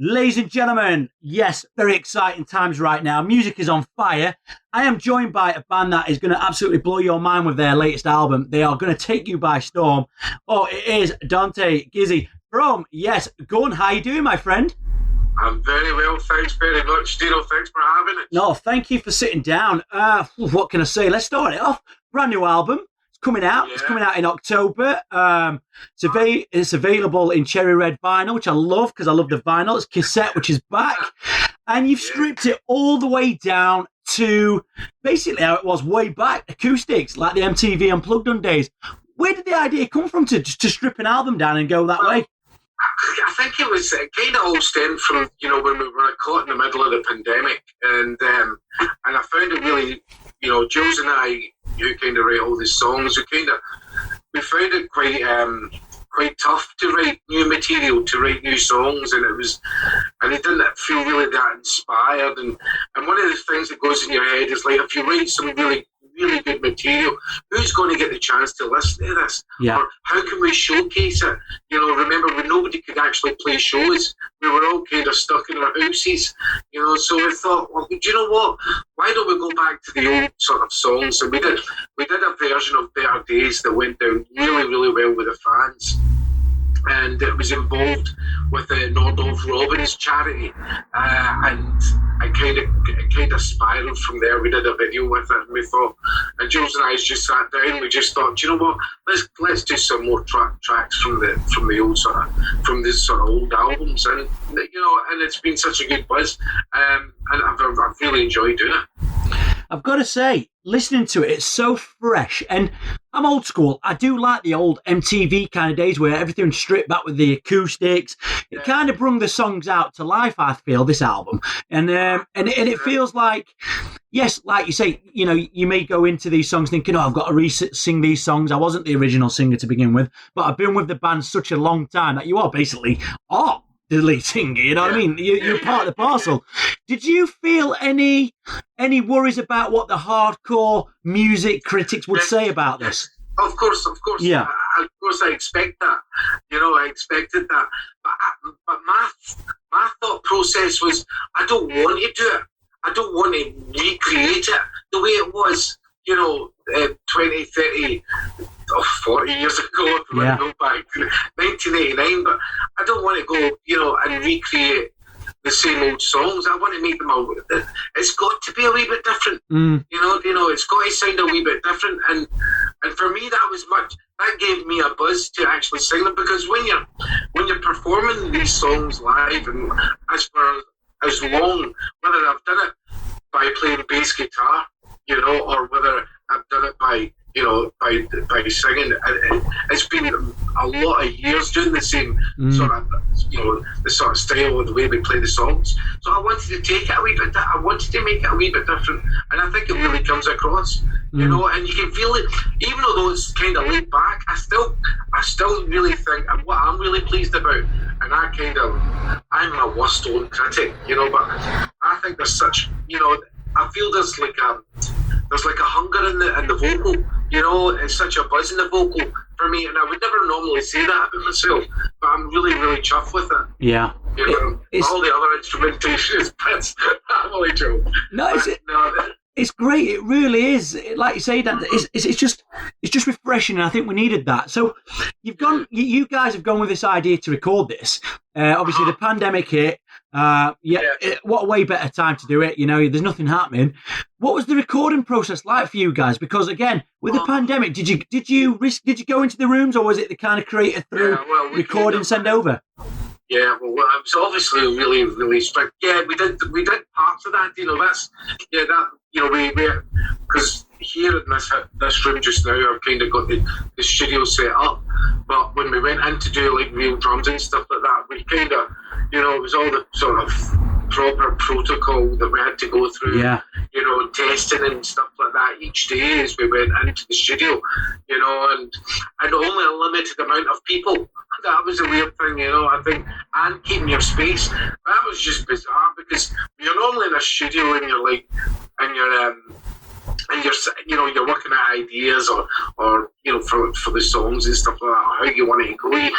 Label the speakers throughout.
Speaker 1: Ladies and gentlemen, yes, very exciting times right now. Music is on fire. I am joined by a band that is going to absolutely blow your mind with their latest album. They are going to take you by storm. Oh, it is Dante Gizzi from Yes Gun. How you doing, my friend?
Speaker 2: I'm very well, thanks very much, Dino. Thanks for having it.
Speaker 1: No, thank you for sitting down. What can I say? Let's start it off. Brand new album. Coming out. Yeah. It's coming out in October. It's available in cherry red vinyl, which I love because I love the vinyl. It's cassette, which is back. And you've stripped it all the way down to basically how it was way back, acoustics, like the MTV Unplugged on days. Where did the idea come from to strip an album down and go that way?
Speaker 2: I think it was kind of all stemmed from, when we were caught in the middle of the pandemic. And I found it really, Jools and I, who kind of write all these songs, we found it quite tough to write new material, to write new songs, and it didn't feel really that inspired. And one of the things that goes in your head is like, if you write some really good material, who's going to get the chance to listen to this?
Speaker 1: Yeah.
Speaker 2: Or how can we showcase it? Remember when nobody could actually play shows, we were all kind of stuck in our houses, so we thought, well, do you know what? Why don't we go back to the old sort of songs? And we did a version of Better Days that went down really, really well with the fans. And it was involved with the Nordhoff Robbins charity, and it kind of spiraled from there. We did a video with it, and we thought, and Jules and I just sat down. And we just thought, do you know what? Let's do some more tracks from the old from this sort of old albums, and and it's been such a good buzz, and I've really enjoyed doing it.
Speaker 1: I've got to say, listening to it, it's so fresh. And I'm old school. I do like the old MTV kind of days where everything's stripped back with the acoustics. It kind of brought the songs out to life, I feel, this album. And it feels like, yes, like you say, you may go into these songs thinking, I've got to sing these songs. I wasn't the original singer to begin with, but I've been with the band such a long time that you are basically the lead singer, you know what I mean? You're part of the parcel. Did you feel any worries about what the hardcore music critics would say about this?
Speaker 2: Of course.
Speaker 1: Yeah.
Speaker 2: Of course, I expect that. I expected that. But my thought process was, I don't want to do it. I don't want to recreate it the way it was, 20, 30, 40 years ago, if we go back, 1989, but I don't want to go, and recreate the same old songs. I want to make them it's got to be a wee bit different. It's got to sound a wee bit different, and for me that gave me a buzz to actually sing them, because when you're performing these songs live, and as long, whether I've done it by playing bass guitar, or whether I've done it by by singing, it's been a lot of years doing the same sort of, the sort of style of the way we play the songs. So I wanted to take it a wee bit. I wanted to make it a wee bit different, and I think it really comes across. And you can feel it, even though it's kind of laid back. I still really think, and what I'm really pleased about, and I'm a worst own critic, but I think there's such, I feel there's like a hunger in the vocal, it's such a buzz in the vocal for me, and I would never normally say that about myself, but I'm really, really chuffed with it.
Speaker 1: Yeah.
Speaker 2: All the other instrumentation is bits. I'm only joking.
Speaker 1: It's great. It really is. Like you say, Dan, it's just refreshing, and I think we needed that. So you guys have gone with this idea to record this. Obviously, the pandemic hit. What a way better time to do it. There's nothing happening. What was the recording process like for you guys? Because again, with the pandemic, did you go into the rooms, or was it the kind of creative through recording, send over?
Speaker 2: Yeah, well, it was obviously really, really strict. Yeah, we did parts of that. Because here in this room just now, I've kind of got the studio set up. But when we went in to do like real drums and stuff like that, we kind of, it was all the sort of proper protocol that we had to go through. Yeah. Testing and stuff like that each day as we went into the studio. And only a limited amount of people. That was a weird thing, I think, and keeping your space. That was just bizarre, because you're normally in a studio and you're like, and you're you're working at ideas or for the songs and stuff like that, how you want it to go. You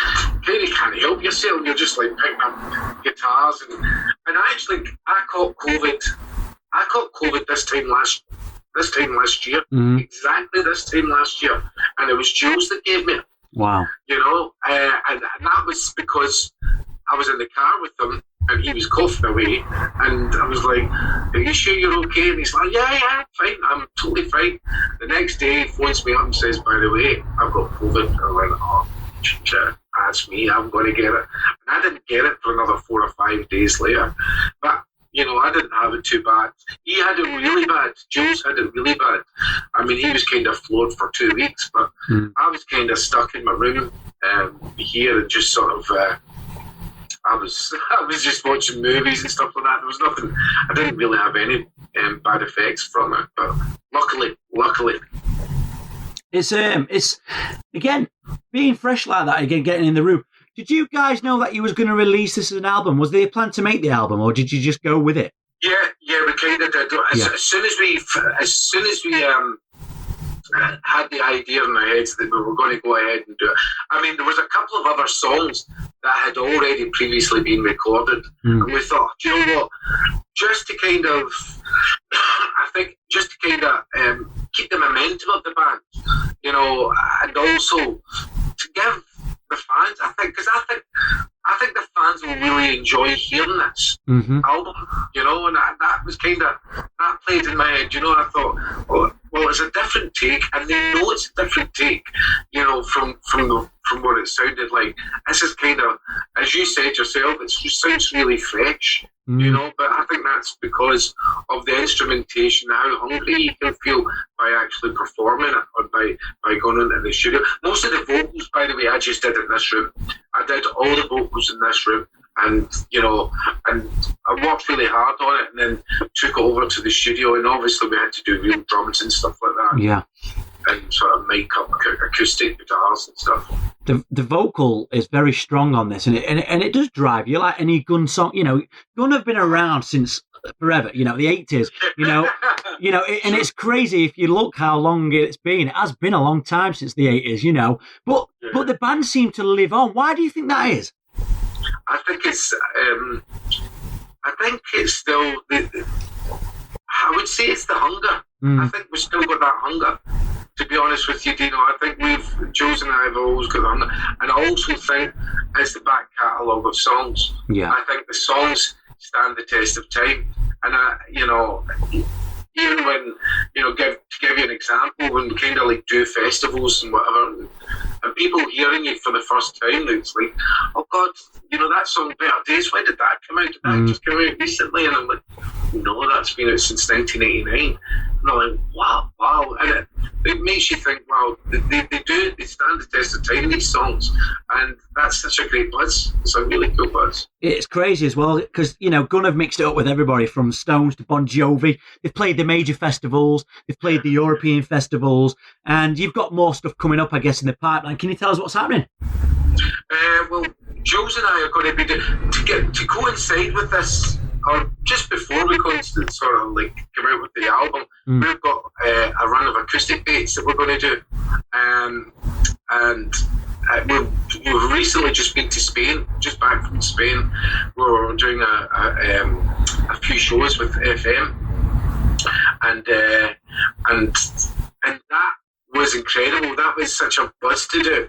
Speaker 2: kind of can't help yourself. You're just like picking up guitars and actually I caught COVID this time last year, exactly this time last year, and it was Jools that gave me it.
Speaker 1: Wow.
Speaker 2: And that was because I was in the car with him and he was coughing away, and I was like, "Are you sure you're okay?" And he's like, "Yeah, I'm fine. I'm totally fine." The next day, he phones me up and says, "By the way, I've got COVID." And I went, "Oh, shit, that's me. I'm going to get it." And I didn't get it for another 4 or 5 days later. But I didn't have it too bad. He had it really bad. Jools had it really bad. I mean, he was kind of floored for 2 weeks, but I was kind of stuck in my room here and just sort of. I was just watching movies and stuff like that. There was nothing. I didn't really have any bad effects from it, but luckily,
Speaker 1: it's again being fresh like that. Again, getting in the room. Did you guys know that you was going to release this as an album? Was there a plan to make the album, or did you just go with it?
Speaker 2: Yeah, we kind of did. As soon as we had the idea in our heads that we were going to go ahead and do it. I mean, there was a couple of other songs that had already previously been recorded, and we thought, do you know what? Just to kind of, keep the momentum of the band, and also to give the fans, I think the fans will really enjoy hearing this album, and that was kind of, that played in my head, I thought, well, it's a different take, and they know it's a different take, from what it sounded like. This is kind of, as you said yourself, it just sounds really fresh, but I think that's because of the instrumentation, how hungry you can feel by actually performing it or by going into the studio. Most of the vocals, by the way, I just did in this room. I did all the vocals in this room, and and I worked really hard on it, and then took it over to the studio, and obviously we had to do real drums and stuff like that.
Speaker 1: Yeah.
Speaker 2: And sort of make up acoustic guitars and stuff.
Speaker 1: The vocal is very strong on this, and it does drive you like any Gun song. Gun have been around since forever. The 80s. And it's crazy if you look how long it's been. It has been a long time since the 80s. But the band seem to live on. Why do you think that is?
Speaker 2: I think it's still. I would say it's the hunger. I think we've still got that hunger. To be honest with you, Dino, I think Jools and I have always got the hunger, and I also think it's the back catalogue of songs.
Speaker 1: Yeah.
Speaker 2: I think the songs stand the test of time, and even when to give you an example, when we kind of like do festivals and whatever, and people hearing it for the first time, it's like, oh God, that song Better Days, when did that come out? Did that just come out recently? And I'm like, no, that's been out since 1989. And I'm like, wow, and it makes you think, wow, they stand the test of time, these songs, and that's such a great buzz. It's a really cool buzz.
Speaker 1: It's crazy as well, because Gun have mixed it up with everybody from Stones to Bon Jovi. They've played the major festivals, they've played the European festivals, and you've got more stuff coming up, I guess, in the pipeline. Can you tell us what's happening?
Speaker 2: Well, Jools and I are going to be to coincide with this, or just before we sort of like come out with the album, we've got a run of acoustic dates that we're going to do, and we've recently just been to Spain, just back from Spain. We're doing a few shows with FM, and that was incredible. That was such a buzz to do,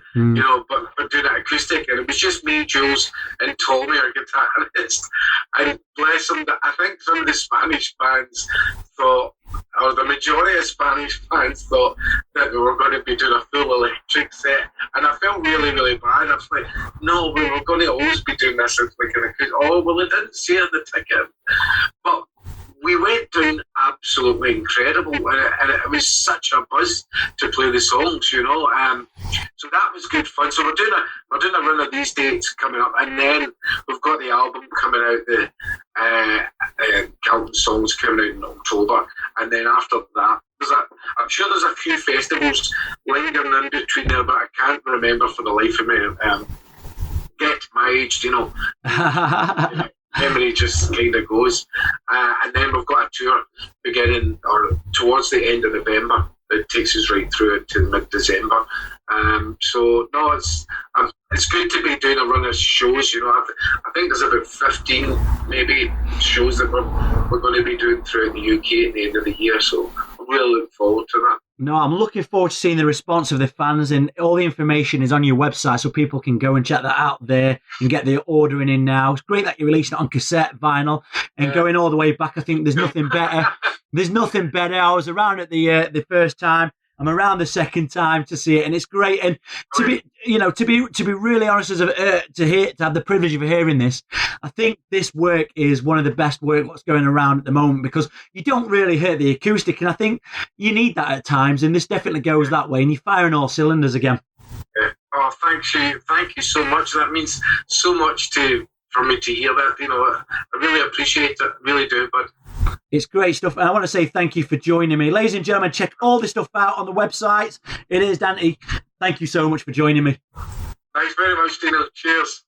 Speaker 2: but doing it acoustic, and it was just me, Jools, and Tommy, our guitarist. And bless him, I think some of the Spanish fans thought, or the majority of Spanish fans thought, that we were going to be doing a full electric set, and I felt really, really bad. I was like, no, we were going to always be doing this as like an acoustic. Oh, well, it didn't say on the ticket, but we went down absolutely incredible, and it was such a buzz to play the songs, So that was good fun. So we're doing a run of these dates coming up, and then we've got the album coming out, the Carlton songs coming out in October, and then after that, I'm sure there's a few festivals lingering in between there, but I can't remember for the life of me. Get my age, memory just kind of goes. And then we've got a tour beginning or towards the end of November. It takes us right through into mid-December. So no, it's good to be doing a run of shows. You know, I think there's about 15 maybe shows that we're going to be doing throughout the UK at the end of the year. So I'm really looking forward to that.
Speaker 1: No, I'm looking forward to seeing the response of the fans, and all the information is on your website, so people can go and check that out there and get the ordering in now. It's great that you're releasing it on cassette, vinyl, and going all the way back. I think there's nothing better. There's nothing better. I was around at the first time. I'm around the second time to see it, and it's great. And to be really honest, to have the privilege of hearing this, I think this work is one of the best work what's going around at the moment, because you don't really hear the acoustic, and I think you need that at times, and this definitely goes that way, and you're firing all cylinders again.
Speaker 2: Yeah. Oh, thank you so much. That means so much for me to hear that. You know, I really appreciate it, really do, but.
Speaker 1: It's great stuff. And I want to say thank you for joining me. Ladies and gentlemen, check all this stuff out on the website. It is Dante. Thank you so much for joining me.
Speaker 2: Thanks very much, Dino. Cheers.